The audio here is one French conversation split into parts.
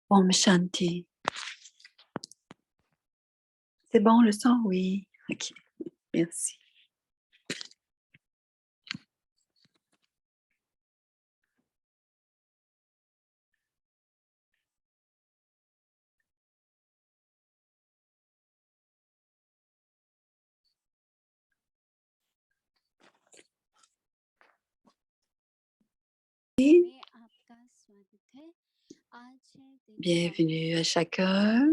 Om Shanti. C'est bon le son? Oui. OK. Merci. Bienvenue à chacun.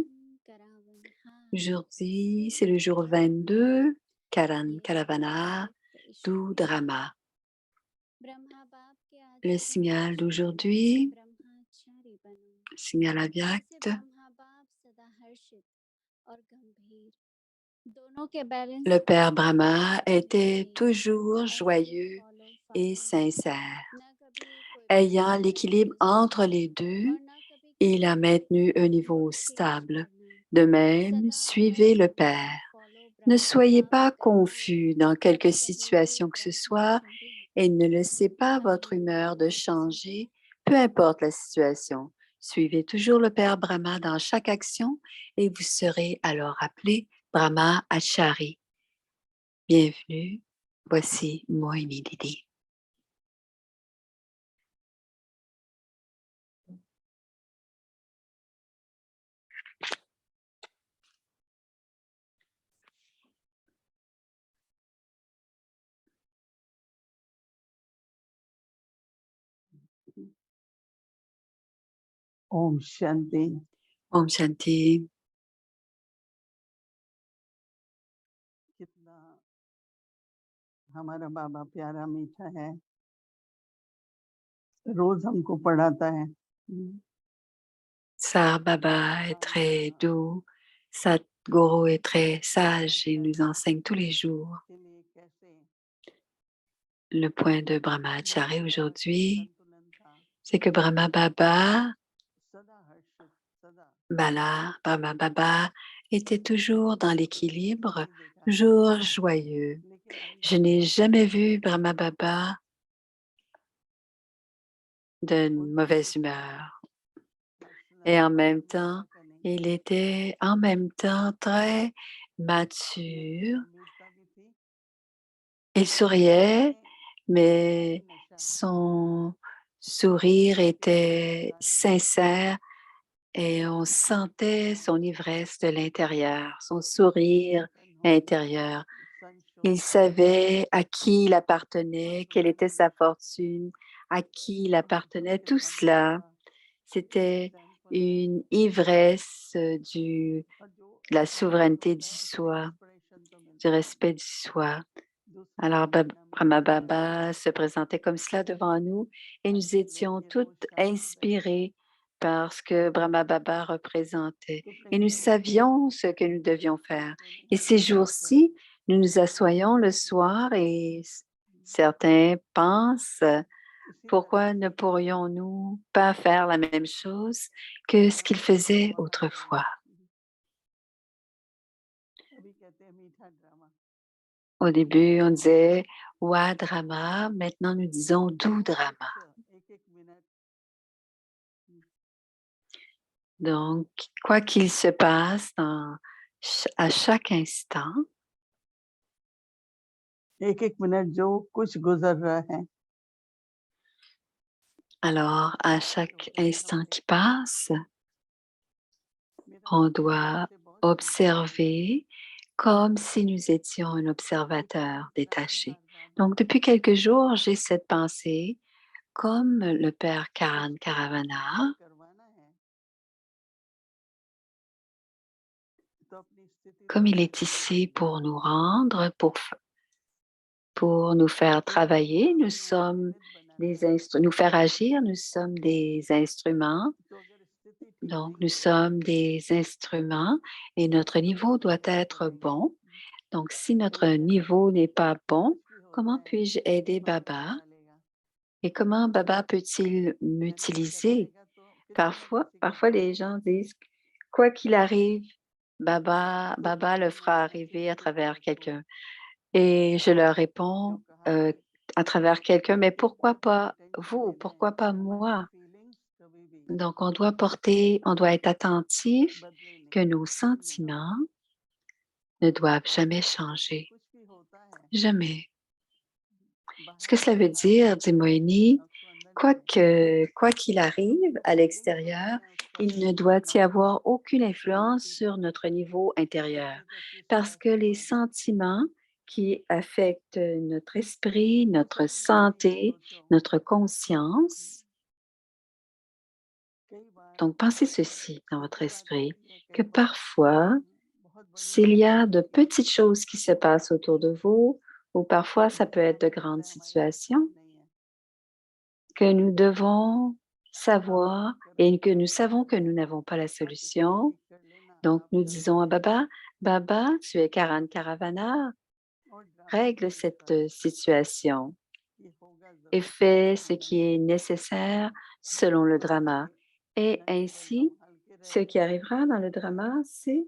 Aujourd'hui, c'est le jour 22, Karan Karavana, du Drama. Le signal d'aujourd'hui, signal Avyakt. Le Père Brahma était toujours joyeux et sincère. Ayant l'équilibre entre les deux, il a maintenu un niveau stable. De même, suivez le Père. Ne soyez pas confus dans quelque situation que ce soit et ne laissez pas votre humeur de changer, peu importe la situation. Suivez toujours le Père Brahma dans chaque action et vous serez alors appelé Brahma Achari. Bienvenue, voici Moini Didi. Om Shanti. Om Shanti. कितना हमारा बाबा प्यारा मीठा है, रोज हमको पढ़ाता है। Sar Baba est très doux, Sadhguru est très sage et nous enseigne tous les jours. Le point de Brahmachari aujourd'hui, c'est que Brahma Baba, Brahma Baba était toujours dans l'équilibre, toujours joyeux. Je n'ai jamais vu Brahma Baba d'une mauvaise humeur. Et en même temps, il était en même temps très mature. Il souriait, mais son sourire était sincère et on sentait son ivresse de l'intérieur, son sourire intérieur. Il savait à qui il appartenait, quelle était sa fortune, à qui il appartenait, tout cela. C'était une ivresse de la souveraineté du soi, du respect du soi. Alors, Brahma Baba se présentait comme cela devant nous et nous étions toutes inspirées par ce que Brahma Baba représentait. Et nous savions ce que nous devions faire. Et ces jours-ci, nous nous assoyons le soir et certains pensent, pourquoi ne pourrions-nous pas faire la même chose que ce qu'ils faisaient autrefois? Au début, on disait Wa drama, maintenant nous disons Du drama. Donc, quoi qu'il se passe à chaque instant, alors à chaque instant qui passe, on doit observer comme si nous étions un observateur détaché. Donc, depuis quelques jours, j'ai cette pensée, comme le Père Karan Karavana, comme il est ici pour nous rendre, pour nous faire travailler, nous sommes nous faire agir, nous sommes des instruments. Donc, nous sommes des instruments et notre niveau doit être bon. Donc, si notre niveau n'est pas bon, comment puis-je aider Baba? Et comment Baba peut-il m'utiliser? Parfois, les gens disent, quoi qu'il arrive, Baba le fera arriver à travers quelqu'un. Et je leur réponds, à travers quelqu'un, mais pourquoi pas vous? Pourquoi pas moi? Donc, on doit être attentif que nos sentiments ne doivent jamais changer. Jamais. Ce que cela veut dire, dit Moïni, quoi qu'il arrive à l'extérieur, il ne doit y avoir aucune influence sur notre niveau intérieur, parce que les sentiments qui affectent notre esprit, notre santé, notre conscience. Donc, pensez ceci dans votre esprit, que parfois, s'il y a de petites choses qui se passent autour de vous, ou parfois ça peut être de grandes situations, que nous devons savoir et que nous savons que nous n'avons pas la solution. Donc, nous disons à Baba, Baba, tu es Karan Karavana, règle cette situation et fais ce qui est nécessaire selon le drama. Et ainsi, ce qui arrivera dans le drama, c'est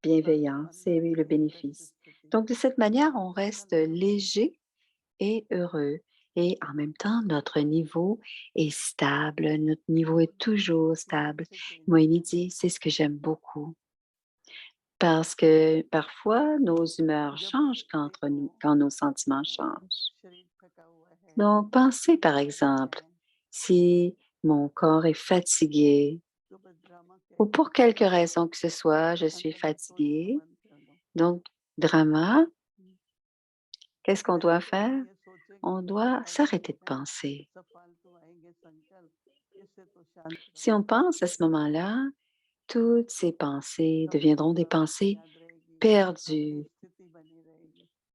bienveillant, c'est le bénéfice. Donc, de cette manière, on reste léger et heureux. Et en même temps, notre niveau est stable, notre niveau est toujours stable. Moïni dit, c'est ce que j'aime beaucoup. Parce que parfois, nos humeurs changent quand nos sentiments changent. Donc, pensez par exemple, si mon corps est fatigué ou pour quelque raison que ce soit, je suis fatiguée. Donc, drama, qu'est-ce qu'on doit faire? On doit s'arrêter de penser. Si on pense à ce moment-là, toutes ces pensées deviendront des pensées perdues.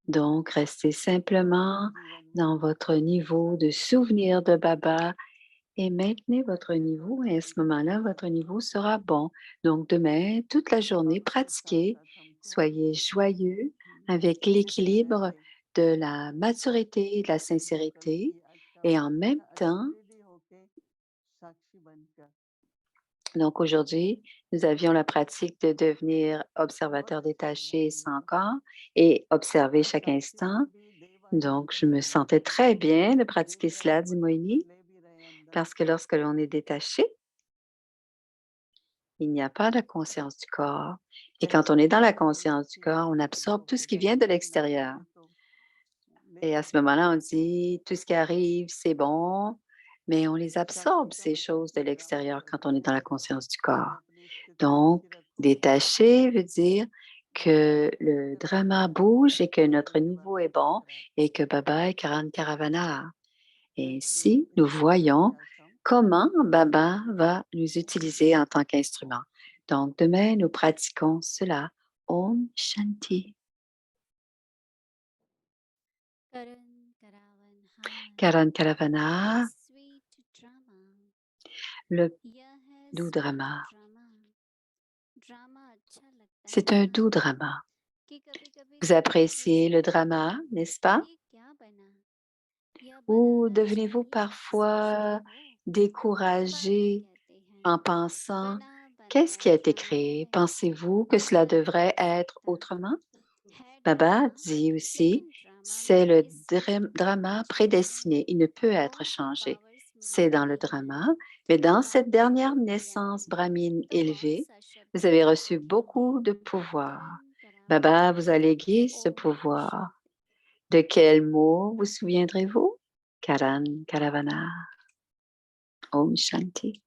Donc, restez simplement dans votre niveau de souvenir de Baba et maintenez votre niveau et à ce moment-là, votre niveau sera bon. Donc, demain, toute la journée, pratiquez, soyez joyeux avec l'équilibre de la maturité et de la sincérité et en même temps, donc aujourd'hui, nous avions la pratique de devenir observateur détaché sans corps et observer chaque instant. Donc, je me sentais très bien de pratiquer cela, dit Moïni, parce que lorsque l'on est détaché, il n'y a pas de conscience du corps. Et quand on est dans la conscience du corps, on absorbe tout ce qui vient de l'extérieur. Et à ce moment-là, on dit, tout ce qui arrive, c'est bon, mais on les absorbe, ces choses de l'extérieur, quand on est dans la conscience du corps. Donc, détaché veut dire que le drama bouge et que notre niveau est bon et que Baba est Karan Karavana. Et ainsi, nous voyons comment Baba va nous utiliser en tant qu'instrument. Donc, demain, nous pratiquons cela. Om Shanti. Karan Karavana, le doux drama. C'est un doux drama. Vous appréciez le drama, n'est-ce pas? Ou devenez-vous parfois découragé en pensant, qu'est-ce qui a été créé? Pensez-vous que cela devrait être autrement? Baba dit aussi, c'est le drama prédestiné, il ne peut être changé. C'est dans le drama, mais dans cette dernière naissance brahmine élevée, vous avez reçu beaucoup de pouvoir. Baba vous a légué ce pouvoir. De quel mot vous souviendrez-vous? Karan Karavana. Om Shanti.